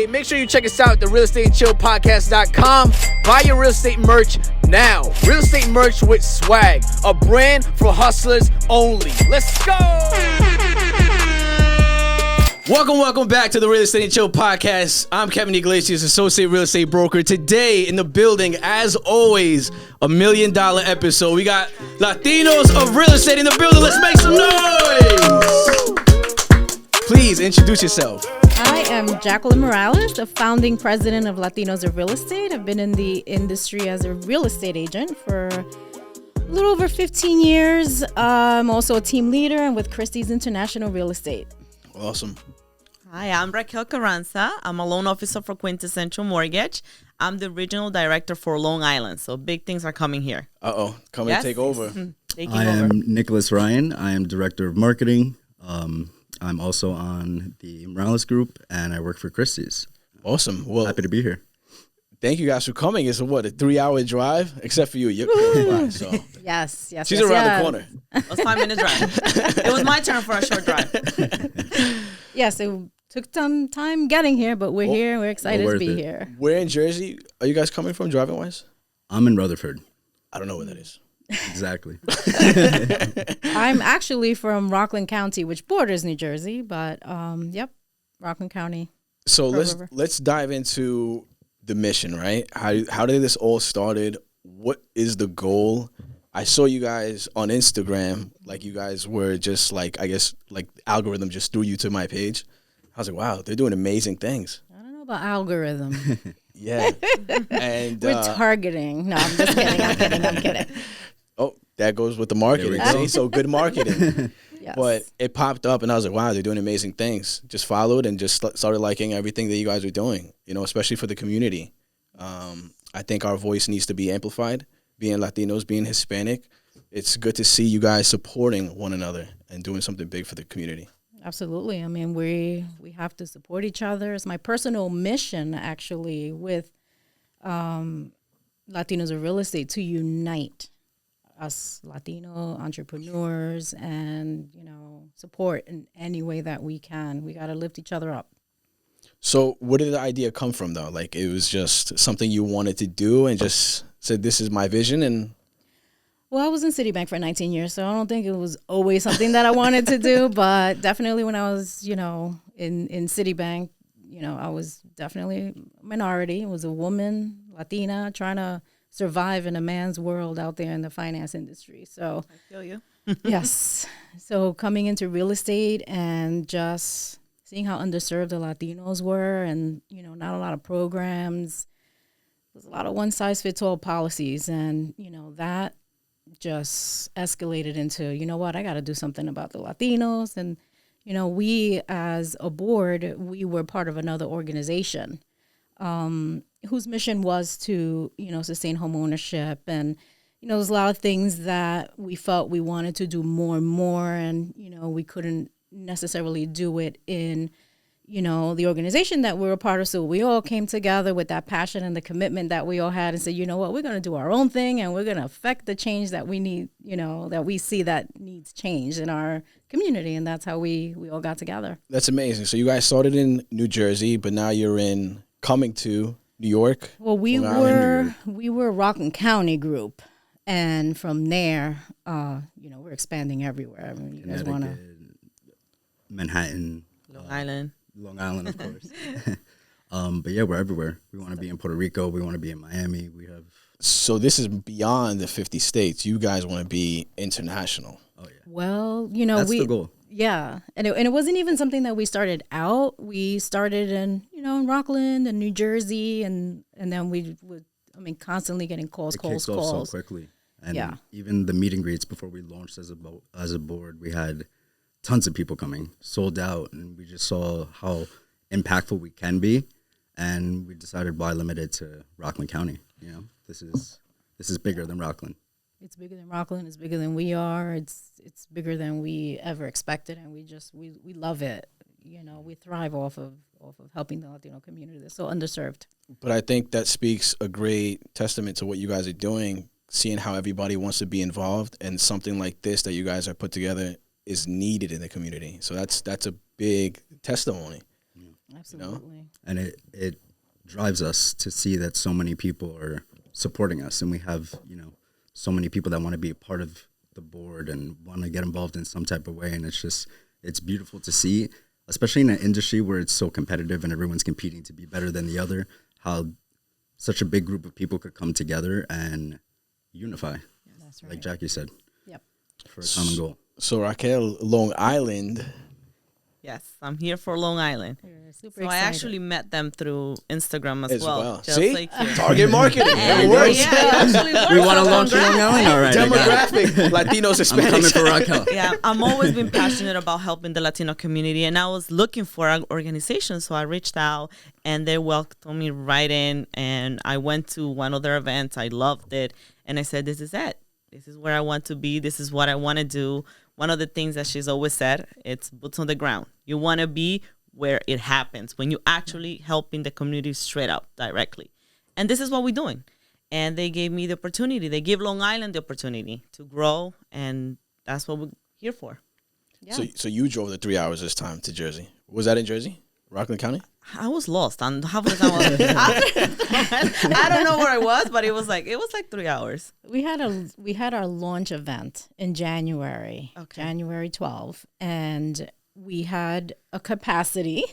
Hey, make sure you check us out at the realestatechillpodcast.com. Buy your real estate merch now. Real estate merch with swag. A brand for hustlers only. Let's go! Welcome back to the Real Estate and Chill Podcast. I'm Kevin Iglesias, Associate Real Estate Broker. Today in the building, as always, $1 million episode. We got Latinos of Real Estate in the building. Let's make some noise! Please introduce yourself. I am Jacqueline Morales, the founding president of Latinos of Real Estate. I've been in the industry as a real estate agent for a little over 15 years. I'm also a team leader and with Christie's International Real Estate. Awesome. Hi, I'm Raquel Carranza. I'm a loan officer for Quintessential Mortgage. I'm the regional director for Long Island, so big things are coming here. Coming to take over. I am Nicholas Ryan. I am director of marketing. I'm also on the Morales group, and I work for Christie's. Awesome. Well, happy to be here. Thank you guys for coming. It's a 3-hour drive? Except for you. You're close by, so. Yes. She's around the corner. It was 5-minute drive. It was my turn for a short drive. Yes, it took some time getting here, but we're here. We're excited to be here. Where in Jersey are you guys coming from, driving-wise? I'm in Rutherford. I don't know where that is. Exactly. I'm actually from Rockland County, which borders New Jersey, but Rockland County. So let's dive into the mission, right? How did this all started? What is the goal? I saw you guys on Instagram, like you guys were just like, I guess, like algorithm just threw you to my page. I was like, wow, they're doing amazing things. I don't know about algorithm. Yeah. And we're targeting. No, I'm just kidding. I'm kidding. Oh, that goes with the marketing. See? So good marketing. Yes. But it popped up and I was like, wow, they're doing amazing things. Just followed and just started liking everything that you guys are doing, especially for the community. I think our voice needs to be amplified, being Latinos, being Hispanic. It's good to see you guys supporting one another and doing something big for the community. Absolutely. I mean, we have to support each other. It's my personal mission, actually, with Latinos of Real Estate to unite us Latino entrepreneurs and, support in any way that we can. We got to lift each other up. So where did the idea come from, though? Like, it was just something you wanted to do and just said, this is my vision? And well, I was in Citibank for 19 years, so I don't think it was always something that I wanted to do, but definitely when I was, in Citibank, I was definitely a minority. I was a woman, Latina, trying to survive in a man's world out there in the finance industry. So I feel you. Yes. So coming into real estate and just seeing how underserved the Latinos were and, not a lot of programs. There's a lot of one-size-fits-all policies. And, that just escalated into, I got to do something about the Latinos. And, we as a board, we were part of another organization whose mission was to, sustain home ownership. And, there's a lot of things that we felt we wanted to do more and more. And, we couldn't necessarily do it in, the organization that we were a part of. So we all came together with that passion and the commitment that we all had and said, you know what, we're going to do our own thing and we're going to affect the change that we need, that we see that needs change in our community. And that's how we all got together. That's amazing. So you guys started in New Jersey, but now you're coming to New York. Well, we were Rockland County group. And from there, we're expanding everywhere. I mean, you guys want to Manhattan, Long Island, of course. But yeah, we're everywhere. We want to be in Puerto Rico. We want to be in Miami. So this is beyond the 50 states. You guys want to be international. Oh yeah. Well, that's the goal. Yeah, and it wasn't even something that we started out. We started in in Rockland and New Jersey, and then we would constantly getting calls. Off so quickly. And even the meet and greets before we launched as a board, we had tons of people coming, sold out, and we just saw how impactful we can be, and we decided why limit it to Rockland County. This is bigger than Rockland. It's bigger than Rockland. It's bigger than we are. It's bigger than we ever expected, and we love it. We thrive off of helping the Latino community that's so underserved. But I think that speaks a great testament to what you guys are doing, seeing how everybody wants to be involved, and something like this that you guys are put together is needed in the community. So that's a big testimony. Absolutely. And it drives us to see that so many people are supporting us, and we have, so many people that want to be a part of the board and want to get involved in some type of way. And it's beautiful to see, especially in an industry where it's so competitive and everyone's competing to be better than the other, how such a big group of people could come together and unify. That's right. Like Jackie said. Yep. For a common goal. So Raquel, Long Island. Yes, I'm here for Long Island. We're super So excited. I actually met them through Instagram as well. Just See? like you. Target marketing. And It works. yeah, it actually works. We want to So launch Long congrats. Island? All right. I got it. Demographic, Latinos, I'm coming Hispanics. for Raquel. Yeah, I'm always been passionate about helping the Latino community, and I was looking for an organization, so I reached out, and they welcomed me right in, and I went to one of their events. I loved it, and I said, this is it. This is where I want to be. This is what I want to do. One of the things that she's always said, it's boots on the ground. You want to be where it happens, when you're actually helping the community straight up, directly. And this is what we're doing. And they gave me the opportunity. They give Long Island the opportunity to grow, and that's what we're here for. Yeah. So you drove the 3 hours this time to Jersey. Was that in Jersey? Rockland County? I was lost on half of the time. I don't know where I was, but it was like 3 hours. We had our launch event in January, January 12th, and we had a capacity.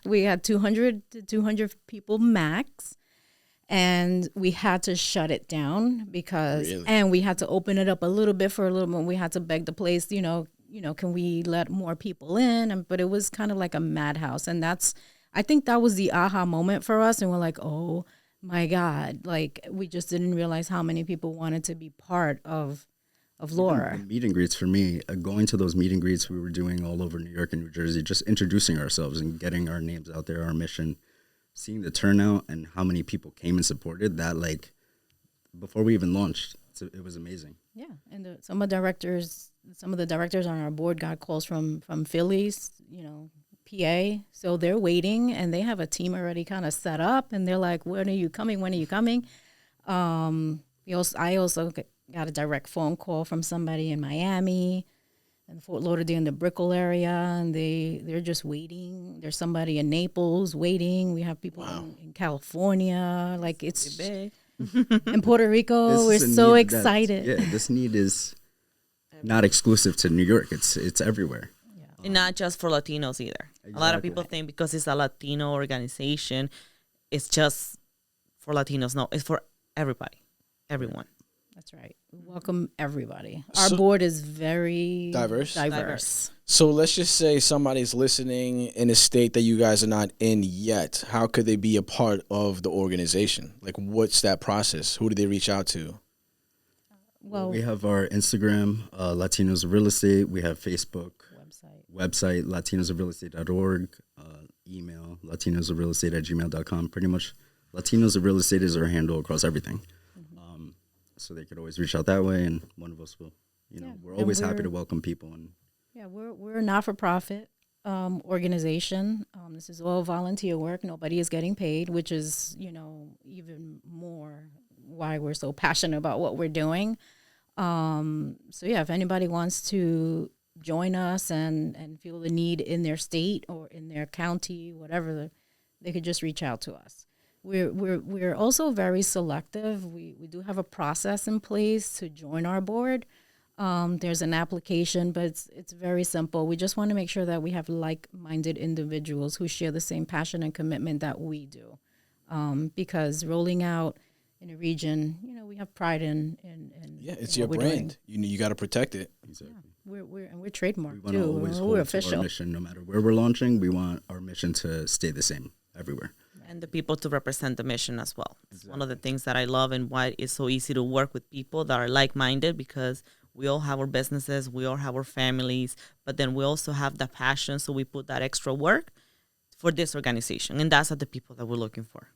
We had 200 people max, and we had to shut it down because, and we had to open it up a little bit for a little bit. We had to beg the place, can we let more people in? But it was kind of like a madhouse, and I think that was the aha moment for us, and we're like, oh my God, like we just didn't realize how many people wanted to be part of Laura. Meet and greets for me, going to those meet and greets we were doing all over New York and New Jersey, just introducing ourselves and getting our names out there, our mission, seeing the turnout and how many people came and supported that, like before we even launched, it was amazing. Yeah, and some of the directors on our board got calls from Phillies, PA, so they're waiting, and they have a team already kind of set up, and they're like, when are you coming? I also got a direct phone call from somebody in Miami and Fort Lauderdale in the Brickell area, and they're just waiting. There's somebody in Naples waiting. We have people in California, like it's Big. in Puerto Rico. We're so excited. This need is not exclusive to New York. It's everywhere. And not just for Latinos either. Exactly. A lot of people think because it's a Latino organization, it's just for Latinos. No, it's for everybody, everyone. That's right. We welcome everybody. Our board is very diverse. So let's just say somebody's listening in a state that you guys are not in yet. How could they be a part of the organization? Like, what's that process? Who do they reach out to? Well, we have our Instagram, Latinos of Real Estate. We have Facebook. Website, latinosofrealestate.org. Email, latinosofrealestate@gmail.com. Pretty much, Latinos of Real Estate is our handle across everything. So they could always reach out that way, and one of us will, we're always happy to welcome people. And we're a not-for-profit organization. This is all volunteer work. Nobody is getting paid, which is, even more why we're so passionate about what we're doing. If anybody wants to join us and feel the need in their state or in their county, whatever, they could just reach out to us. We're also very selective. We do have a process in place to join our board. There's an application, but it's very simple. We just want to make sure that we have like-minded individuals who share the same passion and commitment that we do. Because rolling out in a region, we have pride in it's in your what we're brand. doing. You got to protect it. exactly. We're trademarked We want to too. always We're hold to official. our mission, no matter where we're launching. We want our mission to stay the same everywhere. And the people to represent the mission as well. It's one of the things that I love and why it's so easy to work with people that are like-minded, because we all have our businesses, we all have our families, but then we also have the passion, so we put that extra work for this organization, and that's the people that we're looking for.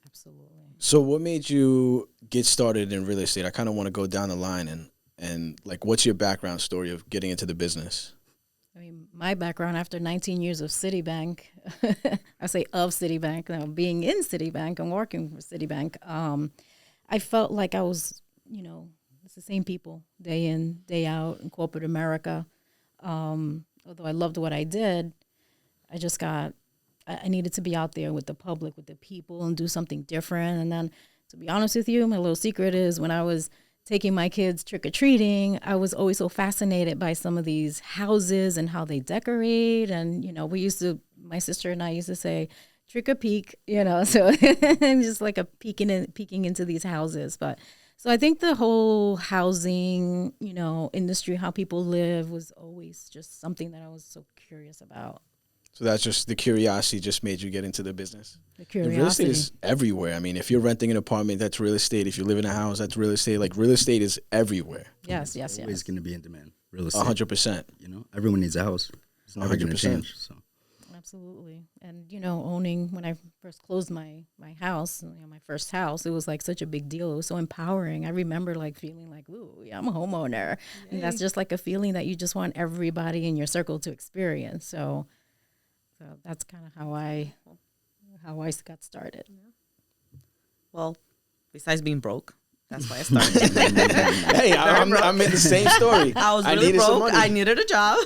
Absolutely. So what made you get started in real estate? I kind of want to go down the line and like, what's your background story of getting into the business? I mean, my background after 19 years of Citibank, I say of Citibank, being in Citibank and working for Citibank, I felt like I was, it's the same people day in, day out in corporate America. Although I loved what I did, I just got I needed to be out there with the public, with the people, and do something different. And then, to be honest with you, my little secret is when I was taking my kids trick-or-treating, I was always so fascinated by some of these houses and how they decorate. And, my sister and I used to say, trick or peek, so just like a peeking into these houses. But so I think the whole housing, industry, how people live, was always just something that I was so curious about. So that's just the curiosity just made you get into the business. The curiosity. And real estate is everywhere. I mean, if you're renting an apartment, that's real estate. If you live in a house, that's real estate. Like, real estate is everywhere. Yes. Always going to be in demand. Real estate. 100%. Everyone needs a house. It's never going to change. So. Absolutely. And, owning, when I first closed my house, my first house, it was like such a big deal. It was so empowering. I remember like feeling like, ooh, yeah, I'm a homeowner. Yay. And that's just like a feeling that you just want everybody in your circle to experience. So that's kind of how I got started. Yeah. Well, besides being broke, that's why I started. Hey, I'm in the same story. I was really broke. I needed a job.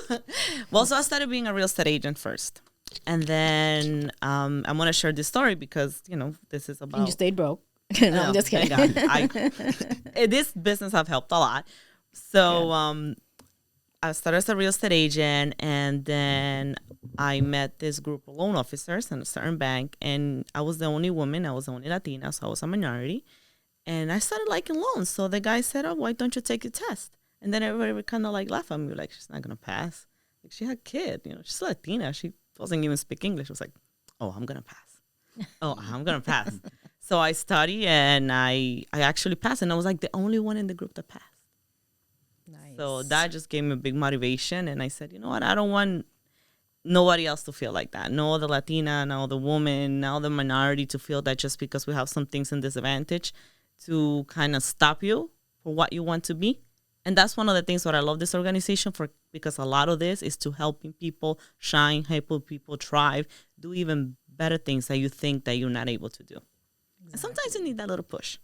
Well, so I started being a real estate agent first. And then I'm going to share this story because, this is about... And you stayed broke. No, I'm just kidding. This business have helped a lot. So I started as a real estate agent, and then I met this group of loan officers in a certain bank, and I was the only woman. I was the only Latina, so I was a minority. And I started liking loans. So the guy said, oh, why don't you take your test? And then everybody would kind of like laugh at me, like, she's not going to pass. Like, she had a kid, she's Latina. She doesn't even speak English. I was like, oh, I'm going to pass. I'm going to pass. So I studied, and I actually passed. And I was like the only one in the group that passed. Nice. So that just gave me a big motivation. And I said, you know what? I don't want nobody else to feel like that. No other Latina, no other woman, no other minority to feel that just because we have some things in disadvantage to kind of stop you for what you want to be. And that's one of the things what I love this organization for, because a lot of this is to helping people shine, helping people thrive, do even better things that you think that you're not able to do. Exactly. And sometimes you need that little push.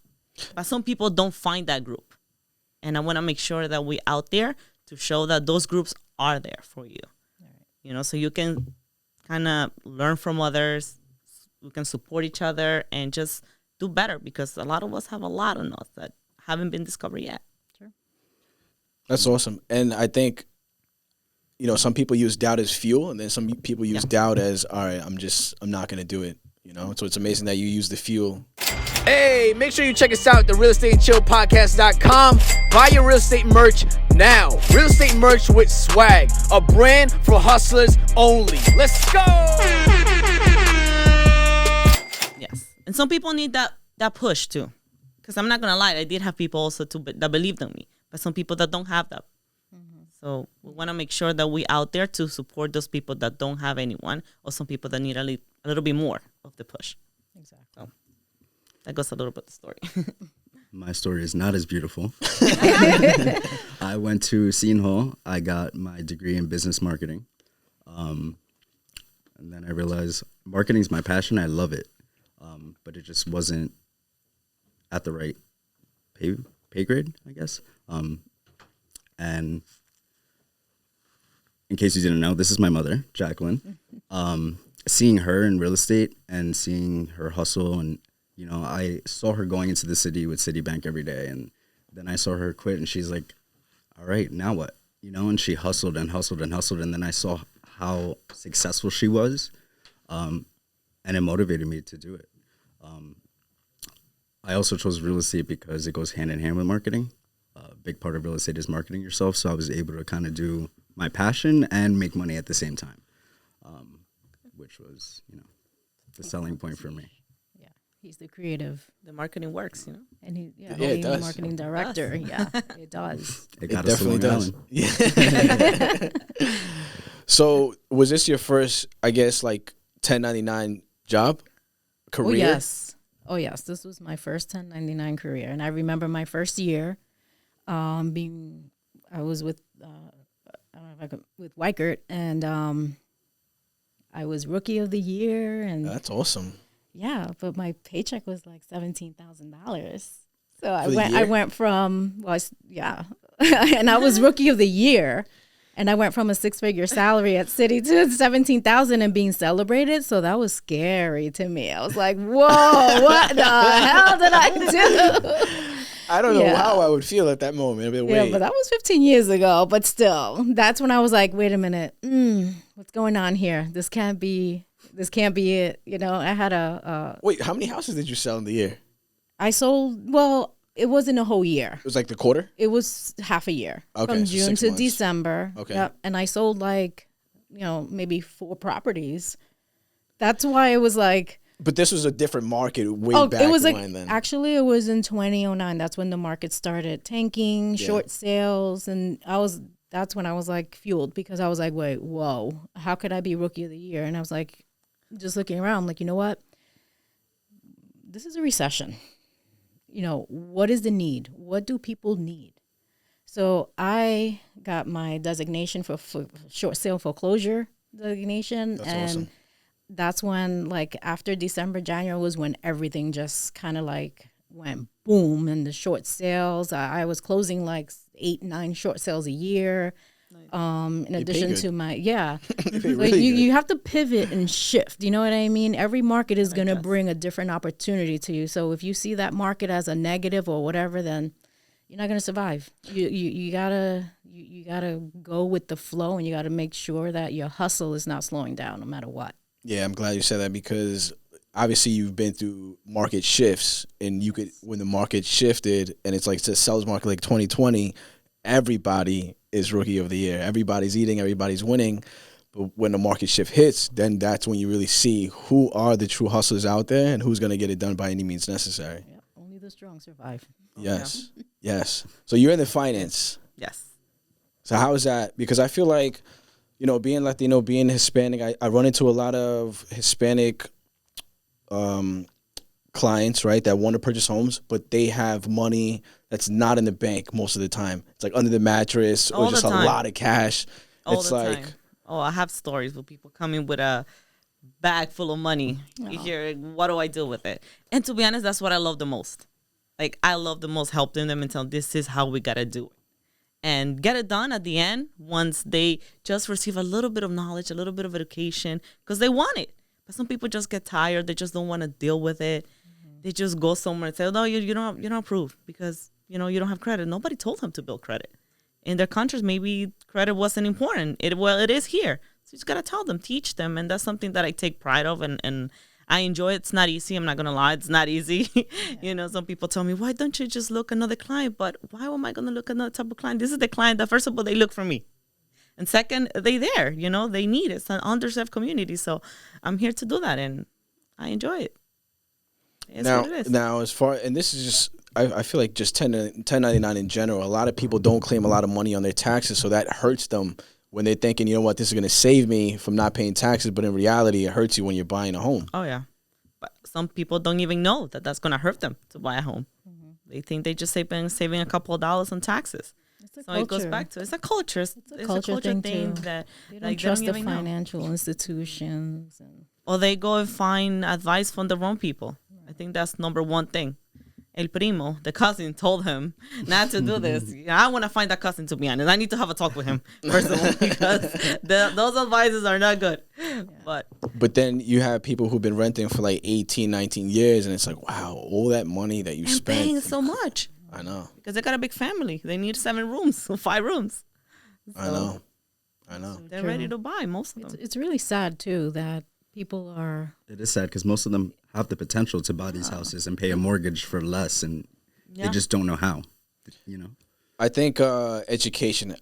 But some people don't find that group. And I want to make sure that we're out there to show that those groups are there for you. Right. So you can kind of learn from others. We can support each other and just do better, because a lot of us have a lot of us that haven't been discovered yet. Sure. That's awesome. And I think, some people use doubt as fuel, and then some people use doubt as, all right, I'm not going to do it. So it's amazing that you use the fuel. Hey, make sure you check us out at the realestatechillpodcast.com. Buy your real estate merch now. Real estate merch with swag, a brand for hustlers only. Let's go. Yes. And some people need that push too. Because I'm not going to lie, I did have people also that believed in me. But some people that don't have that. Mm-hmm. So we want to make sure that we're out there to support those people that don't have anyone, or some people that need a little bit more of the push. Exactly. So that goes a little bit the story. My story is not as beautiful. I went to Seton Hall. I got my degree in business marketing. And then I realized marketing is my passion. I love it. But it just wasn't at the right pay grade, I guess. And in case you didn't know, this is my mother, Jacqueline. Seeing her in real estate and seeing her hustle, and I saw her going into the city with Citibank every day, and then I saw her quit, and she's like, all right, now what? And she hustled and hustled and hustled, and then I saw how successful she was, and it motivated me to do it. I also chose real estate because it goes hand in hand with marketing. A big part of real estate is marketing yourself, so I was able to kind of do my passion and make money at the same time, which was, the selling point for me. Yeah, he's the creative. The marketing works, And it does. The marketing director. Yeah, it does. It definitely does. Yeah. So was this your first, I guess, like 1099 job, career? Oh, yes. This was my first 1099 career. And I remember my first year I was with, with Weichert, and I was rookie of the year. And that's awesome. Yeah, but my paycheck was like $17,000. So I went from, and I was rookie of the year. And I went from a 6-figure salary at City to 17,000 and being celebrated. So that was scary to me. I was like, whoa, what the hell did I do? I don't know how I would feel at that moment. But yeah, but that was 15 years ago. But still, that's when I was like, wait a minute. What's going on here? This can't be it. You know, I had Wait, how many houses did you sell in the year? I sold, well, it wasn't a whole year. It was like the quarter? It was half a year. Okay, From so June 6 to months. December. Okay. Yep. And I sold like, maybe 4 properties. That's why it was like. But this was a different market way back it was when then. Actually, it was in 2009. That's when the market started tanking, short sales. And that's when I was like fueled, because I was like, wait, whoa, how could I be rookie of the year? And I was like, just looking around, I'm like, you know what? This is a recession. What is the need? What do people need? So I got my designation for short sale foreclosure designation. That's and awesome. that's when, like, after December, January was when everything just kind of like went boom. And the short sales, I was closing like 8-9 short sales a year. In addition to my, you have to pivot and shift. You know what I mean? Every market is going to bring a different opportunity to you. So if you see that market as a negative or whatever, then you're not going to survive. You gotta go with the flow, and you got to make sure that your hustle is not slowing down no matter what. Yeah, I'm glad you said that, because obviously you've been through market shifts, and when the market shifted, and it's like the sales market like 2020, everybody is rookie of the year. Everybody's eating, everybody's winning. But when the market shift hits, then that's when you really see who are the true hustlers out there and who's going to get it done by any means necessary. Yeah, only the strong survive. Yes. Yes. So you're in the finance. Yes. So how is that? Because I feel like, being Latino, being Hispanic, I run into a lot of Hispanic clients, right, that want to purchase homes, but they have money that's not in the bank most of the time. It's like under the mattress or just a lot of cash. It's like, time. Oh, I have stories where people come in with a bag full of money. You hear, what do I do with it? And to be honest, that's what I love the most. Like, I love the most helping them and tell them, this is how we got to do it. And get it done at the end once they just receive a little bit of knowledge, a little bit of education, because they want it. But some people just get tired. They just don't want to deal with it. They just go somewhere and say, no, you're not approved because, you don't have credit. Nobody told them to build credit. In their countries, maybe credit wasn't important. It is here. So you just got to tell them, teach them. And that's something that I take pride of. And I enjoy it. It's not easy. I'm not going to lie. It's not easy. Some people tell me, why don't you just look another client? But why am I going to look another type of client? This is the client that, first of all, they look for me. And second, they there, they need it. It's an underserved community. So I'm here to do that. And I enjoy it. It's what it is. Now, as far, and this is just, I feel like just 1099 in general, a lot of people don't claim a lot of money on their taxes. So that hurts them when they're thinking, you know what, this is going to save me from not paying taxes. But in reality, it hurts you when you're buying a home. Oh, yeah. But some people don't even know that that's going to hurt them to buy a home. Mm-hmm. They think they just saving a couple of dollars on taxes. So it goes back to, it's a culture. It's a culture thing that they don't trust the financial institutions. Or they go and find advice from the wrong people. I think that's number one thing. El primo, the cousin, told him not to do this. I want to find that cousin, to be honest. I need to have a talk with him, first of all, because those advices are not good. Yeah. But then you have people who've been renting for like 18, 19 years, and it's like, wow, all that money that you spent. Paying so much. I know. Because they got a big family. They need 7 rooms, 5 rooms. So I know. They're ready to buy, most of them. It's really sad, too, that people are... It is sad because most of them have the potential to buy these houses and pay a mortgage for less, and they just don't know how, I think education,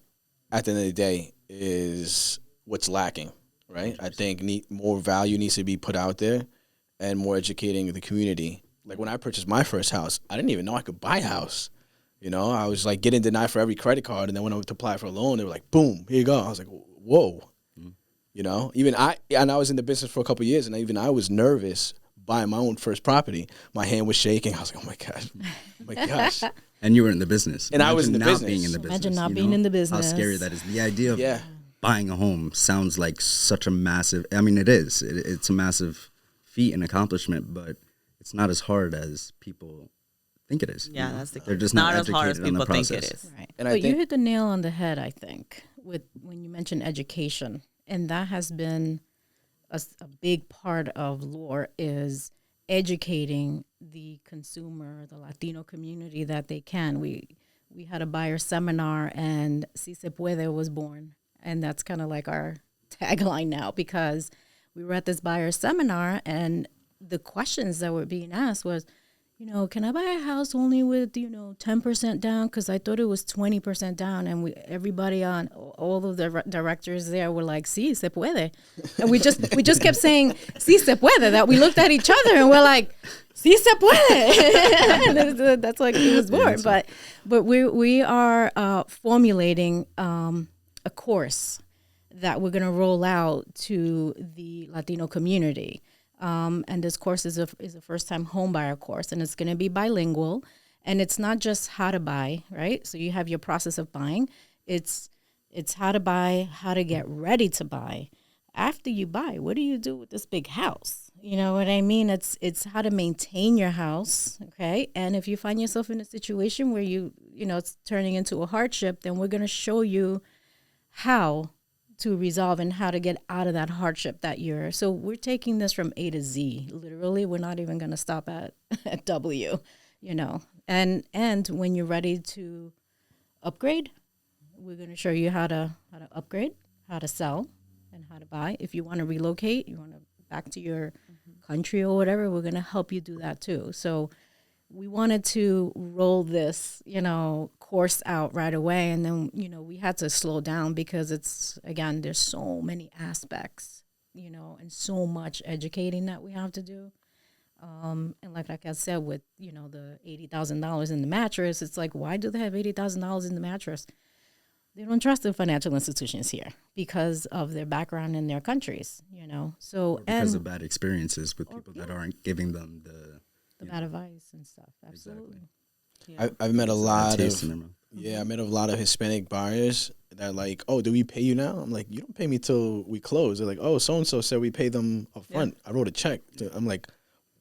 at the end of the day, is what's lacking, right? I think more value needs to be put out there and more educating the community. Like when I purchased my first house, I didn't even know I could buy a house. I was like getting denied for every credit card, and then when I went to apply for a loan, they were like, boom, here you go. I was like, whoa. Even I was in the business for a couple of years, and even I was nervous buying my own first property. My hand was shaking. I was like, oh my gosh. And you were in the business. And I was in the business. Being in the business. Imagine not being in the business. How scary that is. The idea of buying a home sounds like such a massive, it is. It's a massive feat and accomplishment, but it's not as hard as people think it is. Yeah, that's the They're just not not as hard as educated on the people think process. it is. Right. But you hit the nail on the head, I think, with when you mentioned education, and that has been a big part of LORE is educating the consumer, the Latino community that they can. We had a buyer seminar, and Si Se Puede was born, and that's kind of like our tagline now, because we were at this buyer seminar, and the questions that were being asked was, can I buy a house only with, 10% down? Because I thought it was 20% down. And everybody on, all of the directors there were like, sí, se puede. And we just kept saying, sí, se puede, that we looked at each other and we're like, sí, se puede. And that's like it was born. But we are formulating a course that we're going to roll out to the Latino community. And this course is a first-time homebuyer course, and it's going to be bilingual. And it's not just how to buy, right? So you have your process of buying. It's how to buy, how to get ready to buy. After you buy, what do you do with this big house? You know what I mean? It's how to maintain your house, okay? And if you find yourself in a situation where it's turning into a hardship, then we're going to show you how to resolve and how to get out of that hardship so we're taking this from A to Z. Literally, we're not even going to stop at W, and when you're ready to upgrade, we're going to show you how to upgrade, how to sell, and how to buy. If you want to relocate, you want to back to your country or whatever, we're going to help you do that too. So we wanted to roll this, course out right away. And then, we had to slow down because there's so many aspects, and so much educating that we have to do. And like I said, with, the $80,000 in the mattress, it's like, why do they have $80,000 in the mattress? They don't trust the financial institutions here because of their background in their countries, So or because of bad experiences with people that aren't giving them the bad advice and stuff. Absolutely. Exactly. Yeah. I've met a lot of Hispanic buyers that are like, oh, do we pay you now? I'm like, you don't pay me till we close. They're like, oh, so-and-so said we pay them up front. Yeah. I wrote a check. I'm like,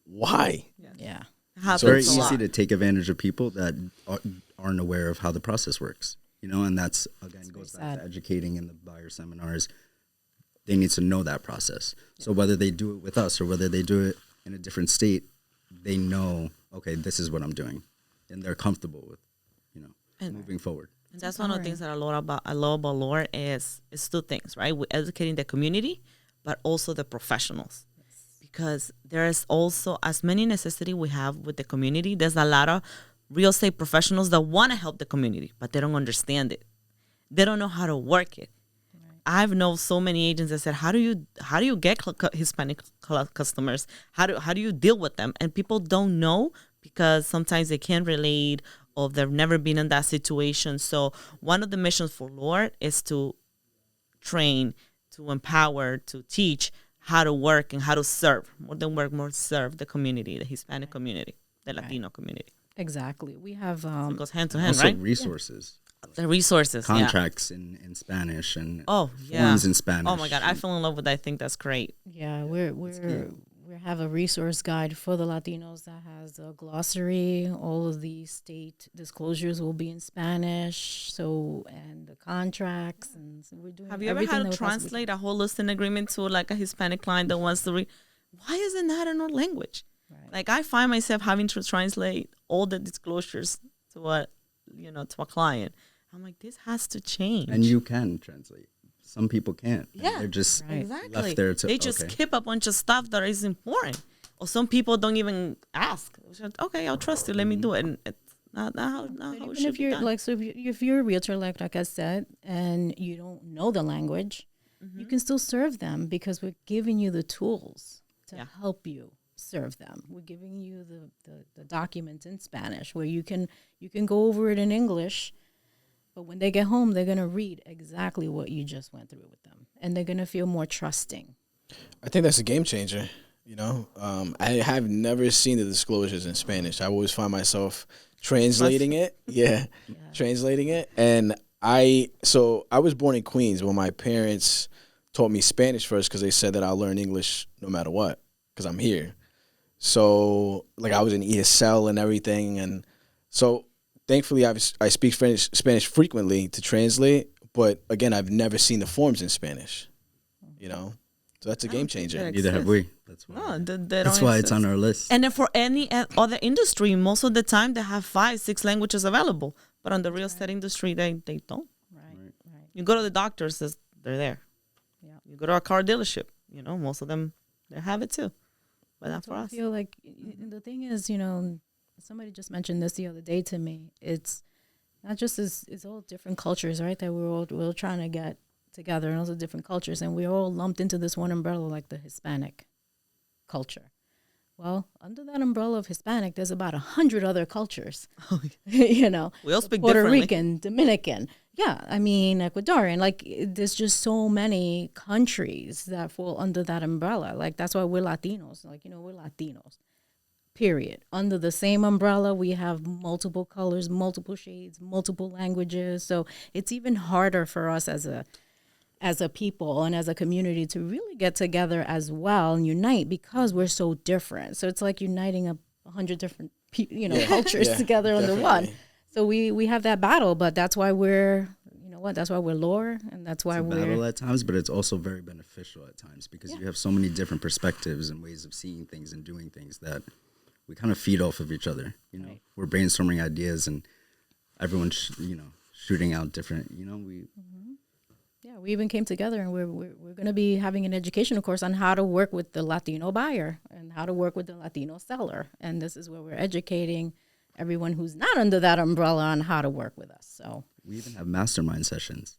why? Yeah. It's very easy to take advantage of people that aren't aware of how the process works. And that's goes back to educating in the buyer seminars. They need to know that process. Yeah. So whether they do it with us or whether they do it in a different state, they know, okay, this is what I'm doing. And they're comfortable with, moving forward. And that's one of the things that I love about LORE is two things, right? We're educating the community, but also the professionals. Yes. Because there is also, as many necessity we have with the community, there's a lot of real estate professionals that want to help the community, but they don't understand it. They don't know how to work it. Right. I've known so many agents that said, how do you get Hispanic customers? How do you deal with them? And people don't know because sometimes they can't relate or they've never been in that situation. So one of the missions for LORE is to train, to empower, to teach how to work and how to serve. More than work, more serve the community, the Hispanic community, the Latino community. Exactly. We have... so it goes hand to hand, also right? Resources. Yeah. The resources, contracts in Spanish and yeah. forms in Spanish. Oh my God, I fell in love with that. I think that's great. Yeah, we have a resource guide for the Latinos that has a glossary. All of the state disclosures will be in Spanish. And the contracts, and so we're doing. Have you ever had to translate a whole listing agreement to like a Hispanic client that wants to read? Why isn't that in our language? Right. Like I find myself having to translate all the disclosures to a client. I'm like, this has to change. And you can translate. Some people can't. Yeah, they're just exactly. left there to. They just skip a bunch of stuff that is important. Or some people don't even ask. Okay, I'll trust you. Let me do it. And it's not how it should be done. If you're a realtor, like I said, and you don't know the language, you can still serve them because we're giving you the tools to help you serve them. We're giving you the documents in Spanish where you can go over it in English, but when they get home, they're going to read exactly what you just went through with them, and they're going to feel more trusting. I think that's a game changer. I have never seen the disclosures in Spanish. I always find myself translating it. Yeah, translating it. And I was born in Queens, but my parents taught me Spanish first because they said that I'll learn English no matter what because I'm here. So, I was in ESL and everything. And so, thankfully, I speak Spanish frequently to translate, but again, I've never seen the forms in Spanish. You know, so that's a game changer. Neither have we. That's why. No, That's why it's on our list. And then for any other industry, most of the time they have 5-6 languages available. But on the real estate industry, they don't. Right. You go to the doctors, they're there. Yeah. You go to a car dealership, you know, most of them, they have it too. But not for I us. feel like the thing is, you know, somebody just mentioned this the other day to me. It's not just it's all different cultures, right? That we're all trying to get together, and those are different cultures, and we're all lumped into this one umbrella, like the Hispanic culture. Well, under that umbrella of Hispanic, there's about 100 other cultures. You know, We all speak Puerto differently. Rican, Dominican, yeah, I mean Ecuadorian. Like there's just so many countries that fall under that umbrella. Like that's why we're Latinos. Like, you know, we're Latinos. Period. Under the same umbrella, we have multiple colors, multiple shades, multiple languages. So it's even harder for us as a people and as a community to really get together as well and unite because we're so different. So it's like uniting 100 different cultures together under one. So we have that battle, but that's why that's why we're lower, and that's why we're battle at times, but it's also very beneficial at times because you have so many different perspectives and ways of seeing things and doing things that we kind of feed off of each other. You know, Right. We're brainstorming ideas and everyone's shooting out different. We even came together, and we're going to be having an educational course on how to work with the Latino buyer and how to work with the Latino seller. And this is where we're educating everyone who's not under that umbrella on how to work with us. So we even have mastermind sessions,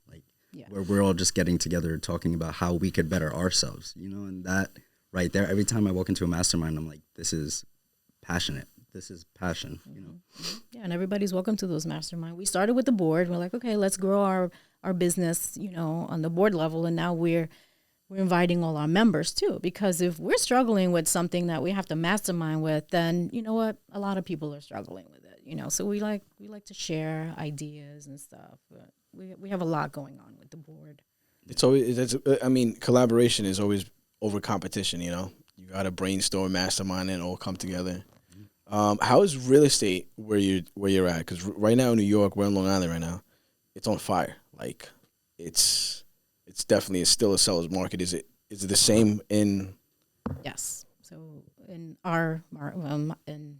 where we're all just getting together talking about how we could better ourselves, and that right there, every time I walk into a mastermind, I'm like, this is passionate. This is passion, Yeah, and everybody's welcome to those mastermind. We started with the board. We're like, okay, let's grow our business, on the board level. And now we're inviting all our members too, because if we're struggling with something that we have to mastermind with, then you know what? A lot of people are struggling with it, so we like to share ideas and stuff. But we have a lot going on with the board. Collaboration is always over competition, You got to brainstorm, mastermind, and all come together. How is real estate where you're at? Because right now in New York, we're in Long Island right now. It's on fire. Like it's definitely still a seller's market. Is it the same in? Yes. So in in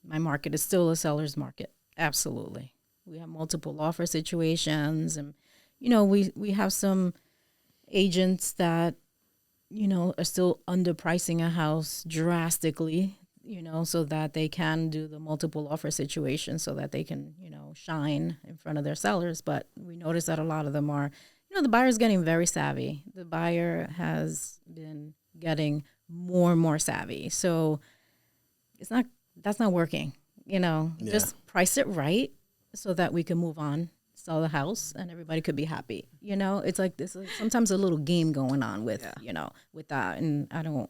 my market, it's still a seller's market. Absolutely. We have multiple offer situations, and we have some agents that are still underpricing a house drastically. So that they can do the multiple offer situation so that they can, shine in front of their sellers. But we notice that a lot of them are, the buyer's getting very savvy. The buyer has been getting more and more savvy. So that's not working, Just price it right so that we can move on, sell the house, and everybody could be happy. It's like this is sometimes a little game going on with, with that. And I don't want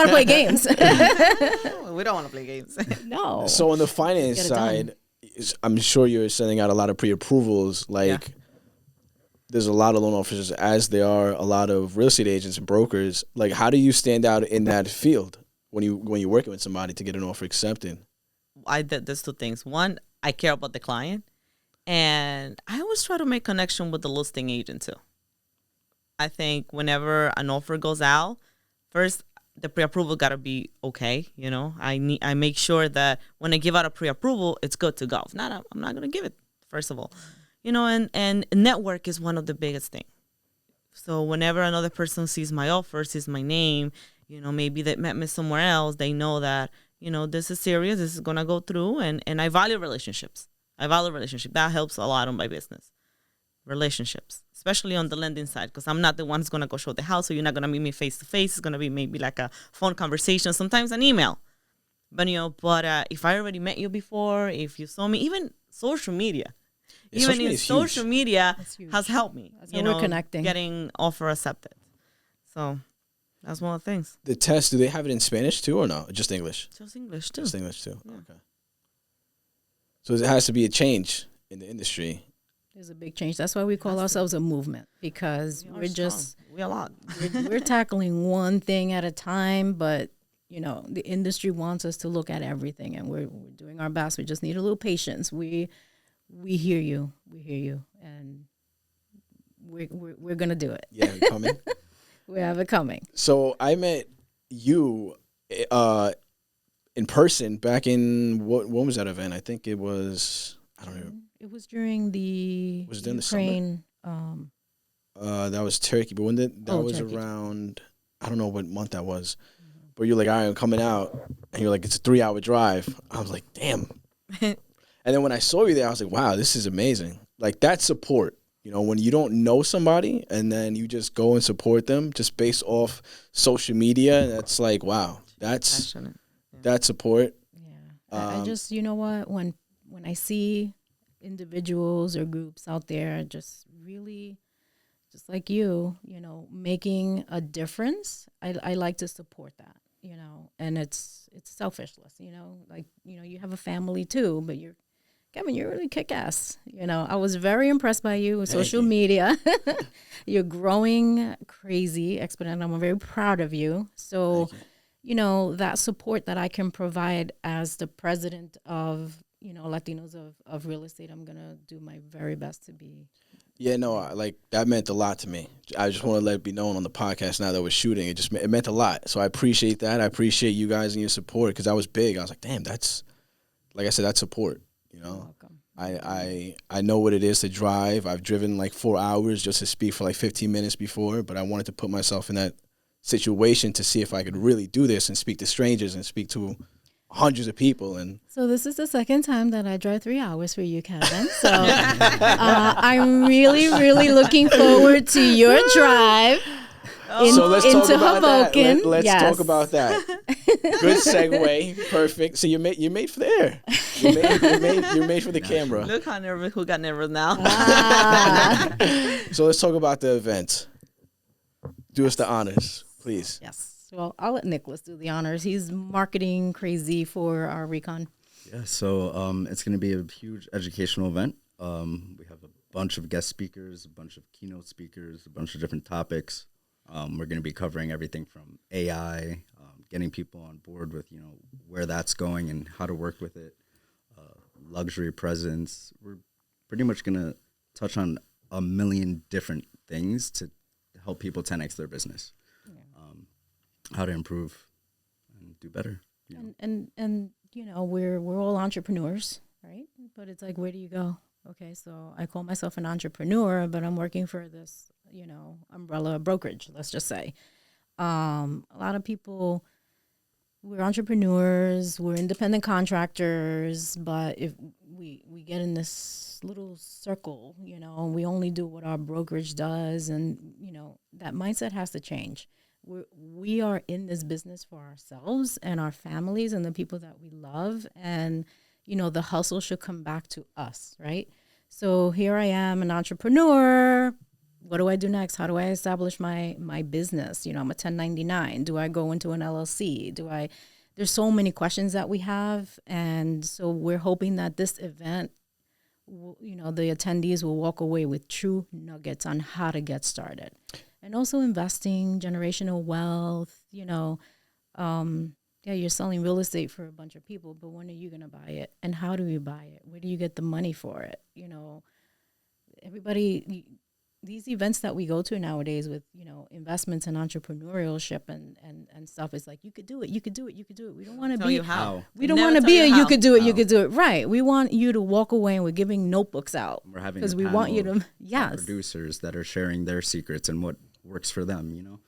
to play games. We don't want to play games. No. So on the finance side, I'm sure you're sending out a lot of pre-approvals. There's a lot of loan officers, as there are a lot of real estate agents and brokers. Like, how do you stand out in that field when you're working with somebody to get an offer accepted? There's two things. One, I care about the client, and I always try to make connection with the listing agent too. I think whenever an offer goes out, first the pre-approval got to be okay. I make sure that when I give out a pre-approval, it's good to go. If not, I'm not going to give it. First of all, and network is one of the biggest things. So whenever another person sees my offer, sees my name, maybe they met me somewhere else, they know that this is serious. This is going to go through, and I value relationships. That helps a lot on my business. Relationships, especially on the lending side, because I'm not the one who's going to go show the house, so you're not going to meet me face to face. It's going to be maybe like a phone conversation, sometimes an email. But if I already met you before, if you saw me, even social media, social media has helped me. That's how we're connecting, getting offer accepted. So that's one of the things. The test, do they have it in Spanish too, or no? Just English? Just English too. Just English too. Yeah. Okay. So there has to be a change in the industry. There's a big change. That's why we call ourselves a movement, because we're a lot. we're tackling one thing at a time, but the industry wants us to look at everything, and we're doing our best. We just need a little patience. We we hear you, and we're gonna do it. Yeah, you're coming. We have it coming. So I met you in person back in when was that event? I think it was, I don't know. It was during the Was it in the Ukraine. That was Turkey, but when that was Turkey. around, I don't know what month that was. But you're like, all right, I'm coming out, and you're like, it's a 3-hour drive. I was like, damn. And then when I saw you there, I was like, wow, this is amazing. Like, that support, you know, when you don't know somebody and then you just go and support them just based off social media, that's like, wow, that's that support. Yeah, I just, you know what, when I see individuals or groups out there just really, just like you know, making a difference, I like to support that, you know, and it's selfishless, you know, like, you know, you have a family too, but Kevin, you're really kick-ass. You know, I was very impressed by you with social media. You're growing crazy, exponential. I'm very proud of you. So, you know, that support that I can provide as the president of, you know, Latinos of Real Estate, I'm going to do my very best to be. Yeah, no, like, that meant a lot to me. I just want to let it be known on the podcast now that we're shooting. It meant a lot. So I appreciate that. I appreciate you guys and your support, because that was big. I was like, damn, that's, like I said, that's support. You know, I know what it is to drive. I've driven like 4 hours just to speak for like 15 minutes before, but I wanted to put myself in that situation to see if I could really do this and speak to strangers and speak to hundreds of people. And so this is the second time that I drive 3 hours for you, Kevin. So I'm really, really looking forward to your drive. So let's talk about Hoboken. that. Let's talk about that. Good segue. Perfect. So you're made for the air. You're made for the camera. Look how nervous. Who got nervous now? So let's talk about the event. Do us the honors, please. Yes. Well, I'll let Nicholas do the honors. He's marketing crazy for our R.E.CON. Yeah. So it's going to be a huge educational event. We have a bunch of guest speakers, a bunch of keynote speakers, a bunch of different topics. We're going to be covering everything from AI, getting people on board with, you know, where that's going and how to work with it, luxury presence. We're pretty much going to touch on a million different things to help people 10x their business, how to improve and do better. You know? And you know, we're all entrepreneurs, right? But it's like, where do you go? Okay, so I call myself an entrepreneur, but I'm working for this, you know, umbrella brokerage, let's just say. A lot of people, we're entrepreneurs, we're independent contractors, but if we get in this little circle, you know, we only do what our brokerage does, and, you know, that mindset has to change. We are in this business for ourselves and our families and the people that we love, and, you know, the hustle should come back to us, right? So here I am, an entrepreneur. What do I do next? How do I establish my business? You know, I'm a 1099. Do I go into an LLC? There's so many questions that we have. And so we're hoping that this event, you know, the attendees will walk away with true nuggets on how to get started. And also investing, generational wealth, you know, yeah, you're selling real estate for a bunch of people, but when are you going to buy it? And how do you buy it? Where do you get the money for it? You know, everybody, these events that we go to nowadays with, you know, investments and entrepreneurship and stuff, is like, you could do it, you could do it, you could do it. We don't want to be how. We don't want to be you could do it, you could do it. Right. We want you to walk away and we're giving notebooks out. We're having because we want you to, yes, producers that are sharing their secrets and what works for them, you know.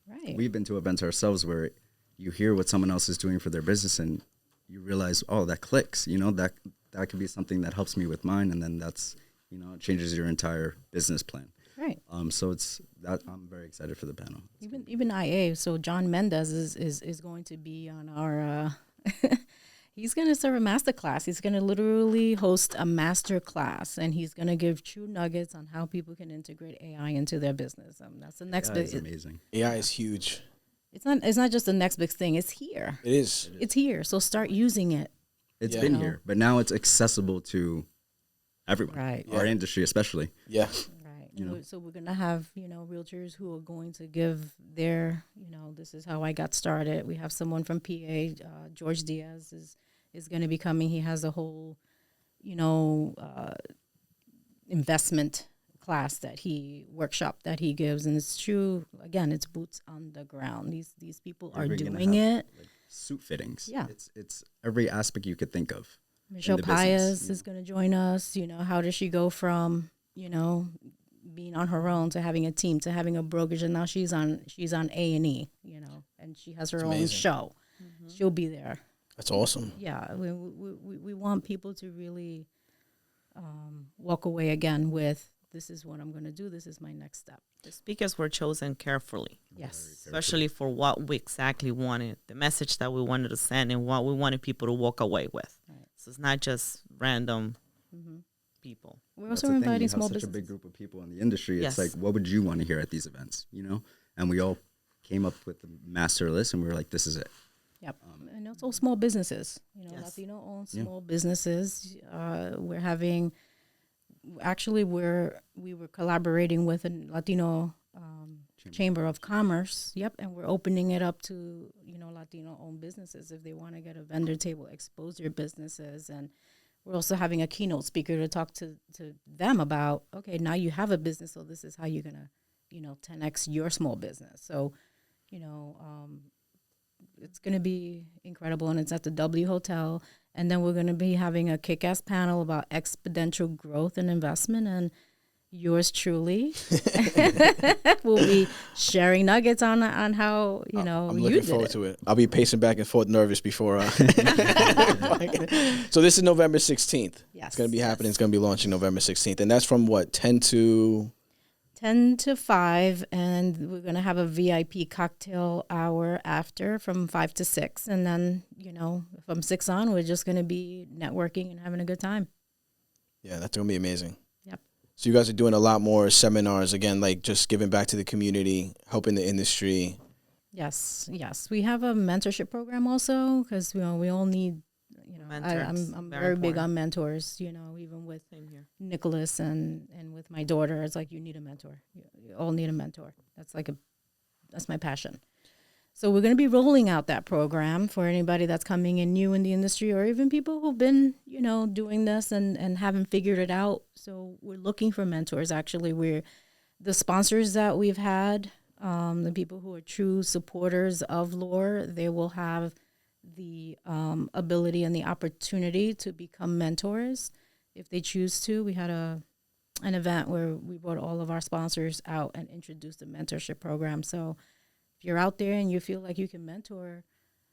Right. We've been to events ourselves where you hear what someone else is doing for their business and you realize, oh, that clicks, you know, that could be something that helps me with mine. And then that's, you know, it changes your entire business plan. Right. So it's that I'm very excited for the panel. Even IA. So John Mendez is going to be on our, he's going to serve a master class. He's going to literally host a master class, and he's going to give true nuggets on how people can integrate AI into their business. That's the next big. It's amazing. AI is huge. It's not just the next big thing. It's here. It is. It's here. So start using it. It's been here, but now it's accessible to everyone. Right. Our industry especially. Yeah. Right. You know? So we're going to have, you know, realtors who are going to give their, you know, this is how I got started. We have someone from PA, George Diaz is going to be coming. He has a whole investment workshop that he gives. And it's true, again, it's boots on the ground. These people are doing it. Like suit fittings. Yeah. It's every aspect you could think of. Michelle Paez is going to join us. How does she go from, being on her own to having a team to having a brokerage, and now she's on A&E, and she has her own show. Mm-hmm. She'll be there. That's awesome. Yeah, we want people to really walk away again with, this is what I'm going to do. This is my next step. The speakers were chosen carefully. Yes. Especially for what we exactly wanted, the message that we wanted to send and what we wanted people to walk away with. Right. So it's not just random people. We're also inviting small businesses. Such a big group of people in the industry. It's like, what would you want to hear at these events? And we all came up with the master list, and we were like, this is it. Yep. And it's all small businesses, Latino-owned small businesses. We were collaborating with a Latino Chamber of Commerce. Yep. And we're opening it up to, Latino-owned businesses if they want to get a vendor table, expose their businesses. And we're also having a keynote speaker to talk to them about, okay, now you have a business, so this is how you're going to, 10X your small business. So, it's going to be incredible, and it's at the W Hotel. And then we're going to be having a kick-ass panel about exponential growth and investment, and yours truly will be sharing nuggets on how, I'm looking forward to it. I'll be pacing back and forth nervous before. So this is November 16th. Yes. It's going to be happening. It's going to be launching November 16th. And that's from what, 10 to 5, and we're going to have a VIP cocktail hour after from 5 to 6. And then, from 6 on, we're just going to be networking and having a good time. Yeah, that's going to be amazing. Yep. So you guys are doing a lot more seminars, again, like just giving back to the community, helping the industry. Yes. We have a mentorship program also, because, we all need, I'm very big on mentors, even with Nicholas and with my daughter. It's like, you need a mentor. You all need a mentor. That's my passion. So we're going to be rolling out that program for anybody that's coming in new in the industry, or even people who've been, doing this and haven't figured it out. So we're looking for mentors. Actually, the sponsors that we've had, the people who are true supporters of LOR, they will have the ability and the opportunity to become mentors if they choose to. We had an event where we brought all of our sponsors out and introduced a mentorship program. So if you're out there and you feel like you can mentor,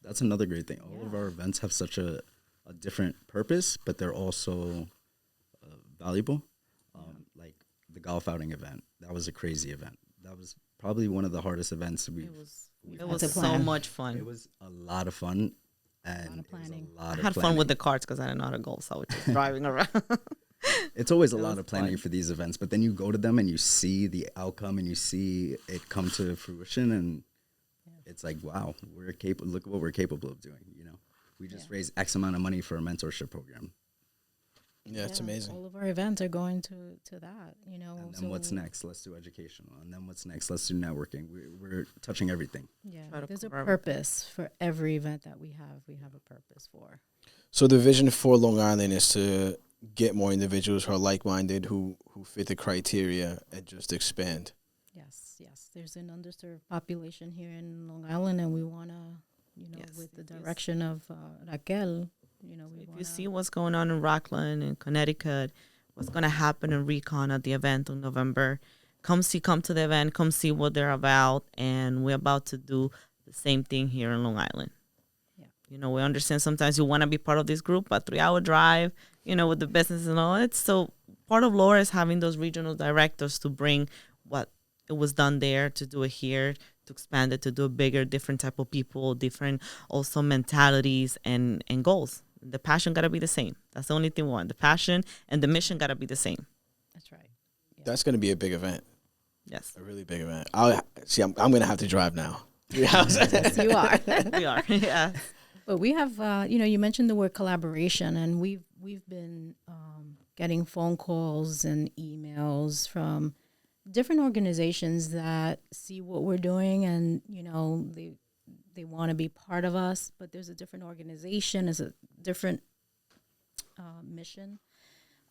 that's another great thing. All of our events have such a different purpose, but they're also valuable. Like the golf outing event, that was a crazy event. That was probably one of the hardest events we've It was so much fun. It was a lot of fun. And I had fun with the carts because I didn't know how to golf, so I was just driving around. It's always a lot of planning for these events, but then you go to them and you see the outcome and you see it come to fruition, and it's like, wow, we're capable. Look at what we're capable of doing. We just raised X amount of money for a mentorship program. Yeah, it's amazing. All of our events are going to that, And then what's next? Let's do educational. And then what's next? Let's do networking. We're touching everything. Yeah, there's a purpose for every event that we have. We have a purpose for. So the vision for Long Island is to get more individuals who are like-minded, who fit the criteria, and just expand. Yes. There's an underserved population here in Long Island, and we want to, with the direction of Raquel, if you see what's going on in Rockland and Connecticut, what's going to happen in R.E.CON at the event in November, come to the event, come see what they're about, and we're about to do the same thing here in Long Island. Yeah. We understand sometimes you want to be part of this group, but 3-hour drive, with the business and all, it's so part of LOR is having those regional directors to bring what it was done there, to do it here, to expand it, to do a bigger, different type of people, different also mentalities and goals. The passion got to be the same. That's the only thing we want. The passion and the mission got to be the same. That's right. Yeah. That's going to be a big event. Yes. A really big event. I'm going to have to drive now. Yes, you are. We are, yeah. But we have, you mentioned the word collaboration, and we've been getting phone calls and emails from different organizations that see what we're doing, and they want to be part of us, but there's a different organization, there's a different mission,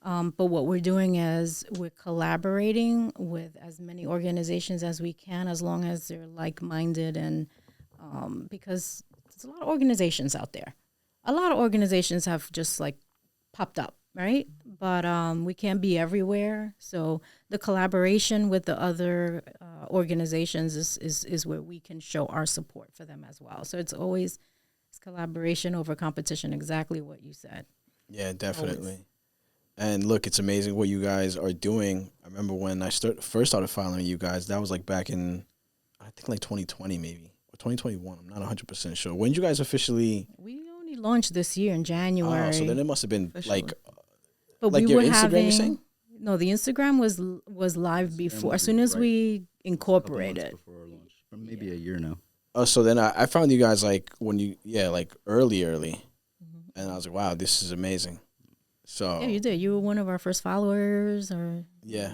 But what we're doing is we're collaborating with as many organizations as we can, as long as they're like-minded, and because there's a lot of organizations out there. A lot of organizations have just like popped up, right? But we can't be everywhere. So the collaboration with the other organizations is where we can show our support for them as well. So it's always collaboration over competition, exactly what you said. Yeah, definitely. Always. And look, it's amazing what you guys are doing. I remember when I first started following you guys, that was like back in, I think like 2020 maybe, or 2021. I'm not 100% sure. When did you guys officially? We only launched this year in January. Oh, so then it must have been like, but like we your were Instagram, you're saying? No, the Instagram was live before, as soon as we incorporated. Before our launch, or maybe a year now. Oh, so then I found you guys like when you, like early. Mm-hmm. And I was like, wow, this is amazing. So yeah, you did. You were one of our first followers, or yeah,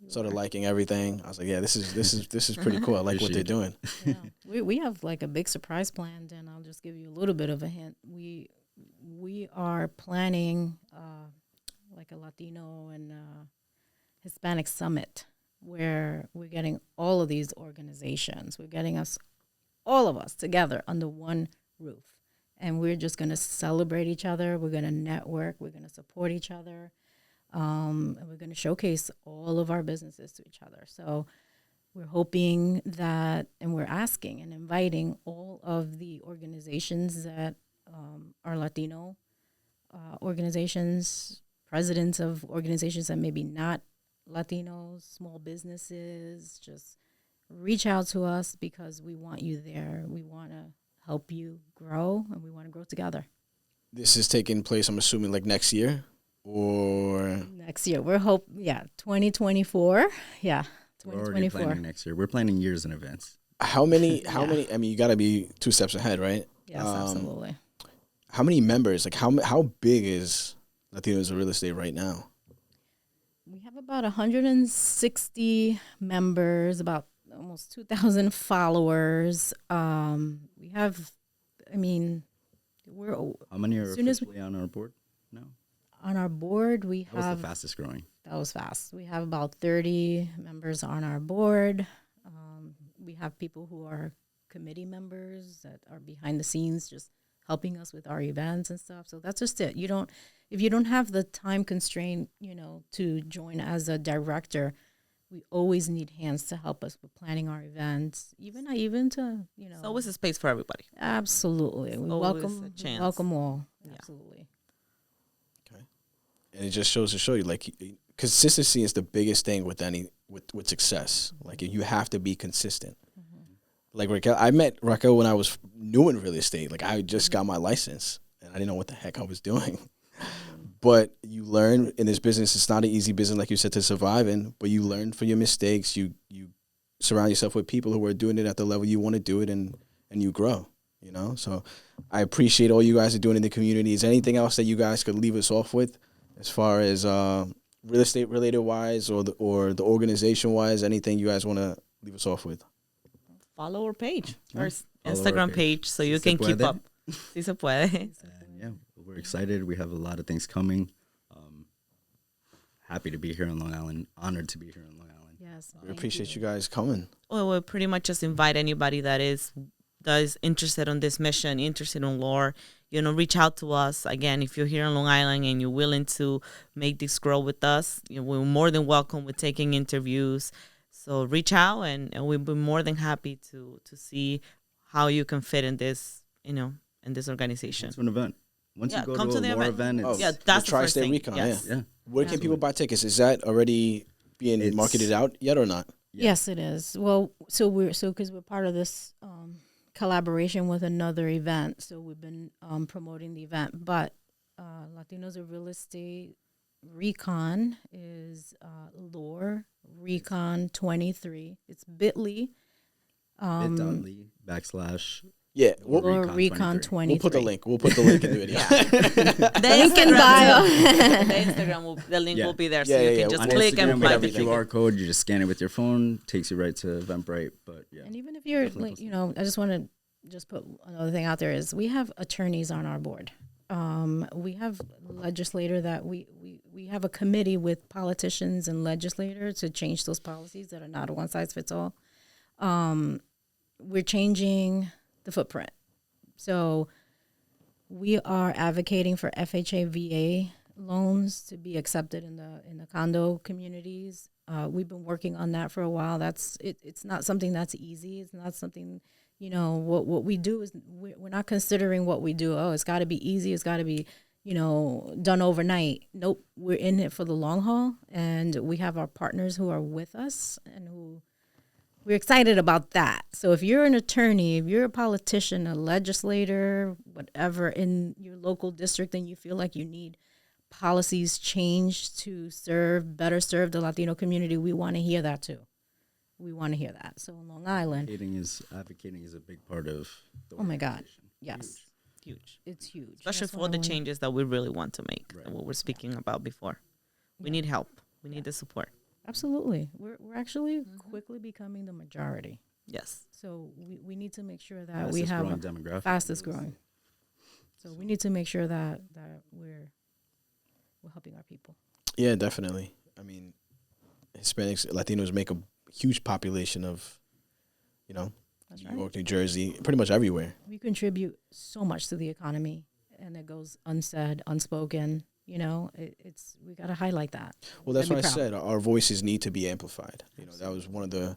started liking everything. I was like, yeah, this is pretty cool. I like what they're doing. Yeah, we have like a big surprise planned, and I'll just give you a little bit of a hint. We are planning like a Latino and Hispanic summit, where we're getting all of these organizations. We're getting all of us together under one roof. And we're just going to celebrate each other. We're going to network. We're going to support each other. And we're going to showcase all of our businesses to each other. So we're hoping that, and we're asking and inviting all of the organizations that are Latino organizations, presidents of organizations that maybe not Latinos, small businesses, just reach out to us, because we want you there. We want to help you grow, and we want to grow together. This is taking place, I'm assuming, like next year, or next year. 2024. Yeah, 2024. We're already planning next year. We're planning years in advance. How many? I mean, you got to be 2 steps ahead, right? Yes, absolutely. How many members? Like, how big is Latinos of Real Estate right now? We have about 160 members, about almost 2,000 followers. We have, we're... How many are officially on our board now? On our board, we have... That was the fastest growing. That was fast. We have about 30 members on our board. We have people who are committee members that are behind the scenes, just helping us with our events and stuff. So that's just it. If you don't have the time constraint, to join as a director, we always need hands to help us with planning our events, even to, It's always a space for everybody. Absolutely. We welcome all. Yeah. Absolutely. Okay. And it just shows to show you, like, consistency is the biggest thing with success. Like, you have to be consistent. Mm-hmm. Like, Raquel, I met Raquel when I was new in real estate. Like, I just got my license, and I didn't know what the heck I was doing. But you learn in this business. It's not an easy business, like you said, to survive in. But you learn from your mistakes. You surround yourself with people who are doing it at the level you want to do it, and you grow. So I appreciate all you guys are doing in the community. Is there anything else that you guys could leave us off with, as far as real estate related wise, or the organization wise? Anything you guys want to leave us off with? Follow our page, our Instagram page, so you can keep up. Si se puede. Yeah. We're excited. We have a lot of things coming. Happy to be here in Long Island. Honored to be here in Long Island. Yes, we appreciate you guys coming. Well, we'll pretty much just invite anybody that is interested in this mission, interested in lore. Reach out to us. Again, if you're here in Long Island and you're willing to make this grow with us, we're more than welcome with taking interviews. So reach out, and we'll be more than happy to see how you can fit in this, in this organization. It's an event. Once you go to a lore event, that's the first thing. R.E.CON, yes. Yeah. Where can people buy tickets? Is that already being marketed out yet or not? Yeah. Yes, it is. Well, because we're part of this collaboration with another event, so we've been promoting the event. But Latinos of Real Estate R.E.CON is lore R.E.CON 23. It's bit.ly. bit.ly/ Yeah, R.E.CON 23. We'll put the link. We'll put the link in the video. The link in bio. The Instagram the link will be there, so you can just on click Instagram, and we find have the the QR code. You just scan it with your phone. Takes you right to Eventbrite. But yeah. And even if you're I just want to put another thing out there is we have attorneys on our board. We have legislator that we we have a committee with politicians and legislators to change those policies that are not a one size fits all. We're changing the footprint. So we are advocating for FHA VA loans to be accepted in the condo communities. We've been working on that for a while. It's not something that's easy. It's not something, what we do is we're not considering what we do. Oh, it's got to be easy. It's got to be, done overnight. Nope. We're in it for the long haul, and we have our partners who are with us and who we're excited about that. So if you're an attorney, if you're a politician, a legislator, whatever in your local district, and you feel like you need policies changed to better serve the Latino community, we want to hear that too. We want to hear that. So in Long Island, advocating is a big part of the oh my God, yes. Huge. It's huge. Especially for the changes that we really want to make and what we're speaking about before. We need help. We need the support. Absolutely. We're actually quickly becoming the majority. Yes. So we need to make sure that we have demographic. Fastest growing. So we need to make sure that we're helping our people. Yeah, definitely. I mean, Hispanics, Latinos make a huge population of, That's New right. York, New Jersey, pretty much everywhere. We contribute so much to the economy, and it goes unsaid, unspoken. We got to highlight that. Well, that's And what be I proud. said. Our voices need to be amplified. That was one of the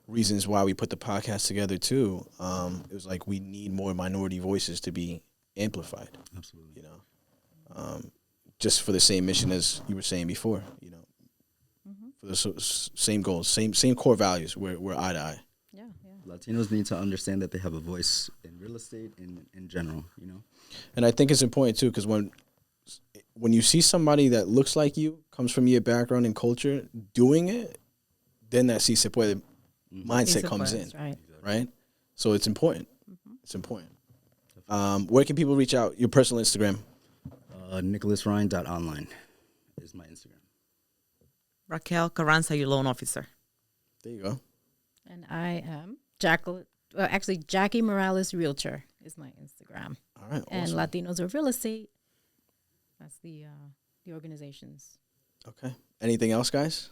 reasons why we put the podcast together too. It was like we need more minority voices to be amplified. Absolutely. Just for the same mission as you were saying before. For the same goals, same core values. We're eye to eye. Yeah. Latinos need to understand that they have a voice in real estate in general. And I think it's important too, because when you see somebody that looks like you, comes from your background and culture, doing it, then that si se puede mindset comes in, That's right. right? So it's important. It's important. Where can people reach out? Your personal Instagram? NicholasRyan.online is my Instagram. Raquel Carranza, your loan officer. There you go. And I am Jackie Morales Realtor is my Instagram. All right. And Awesome. Latinos of Real Estate. That's the organizations. Okay. Anything else, guys?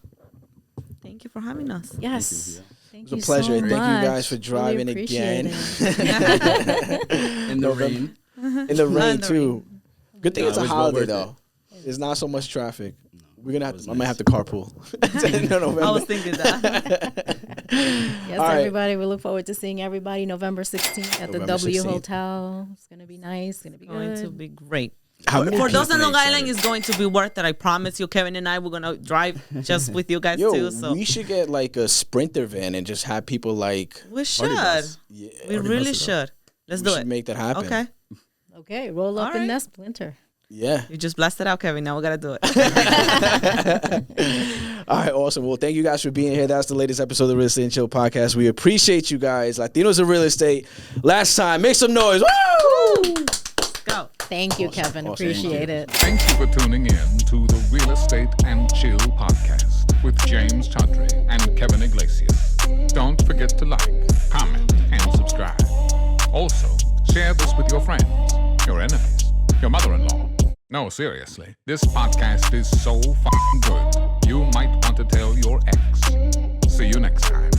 Thank you for having us. Yes. It Thank was a you pleasure. so Thank you much. guys for driving Really appreciate again. it. In the rain. In the rain the too. Good thing No, it's a it was well holiday worth though. There's not so much traffic. We're gonna have was to, I might nice. have to carpool. In November. I was thinking that. Yes, All right. everybody. We look forward to seeing everybody November 16th at the November W 16th. Hotel. It's going to be nice. It's going to be Going good. to be great. How many For those in people- Long Island, it's going to be worth it. I promise you. Kevin and I, we're going to drive just with you guys Yo, too. So we should get like a Sprinter van and just have people like. we should. bus. Yeah, We really should. Let's we do should it. make that happen. Okay. Okay, roll up All in right. that splinter. Yeah. You just blasted out, Kevin. Now we got to do it. All right, awesome. Well, thank you guys for being here. That's the latest episode of the Real Estate and Chill podcast. We appreciate you guys. Latinos of Real Estate. Last time, make some noise. Woo! Go. Thank you, Kevin. Awesome. Appreciate it. Thank you for tuning in to the Real Estate and Chill podcast with James Chaudhry and Kevin Iglesias. Don't forget to like, comment, and subscribe. Also, share this with your friends, your enemies, your mother-in-law. No, seriously, this podcast is so fucking good, you might want to tell your ex. See you next time.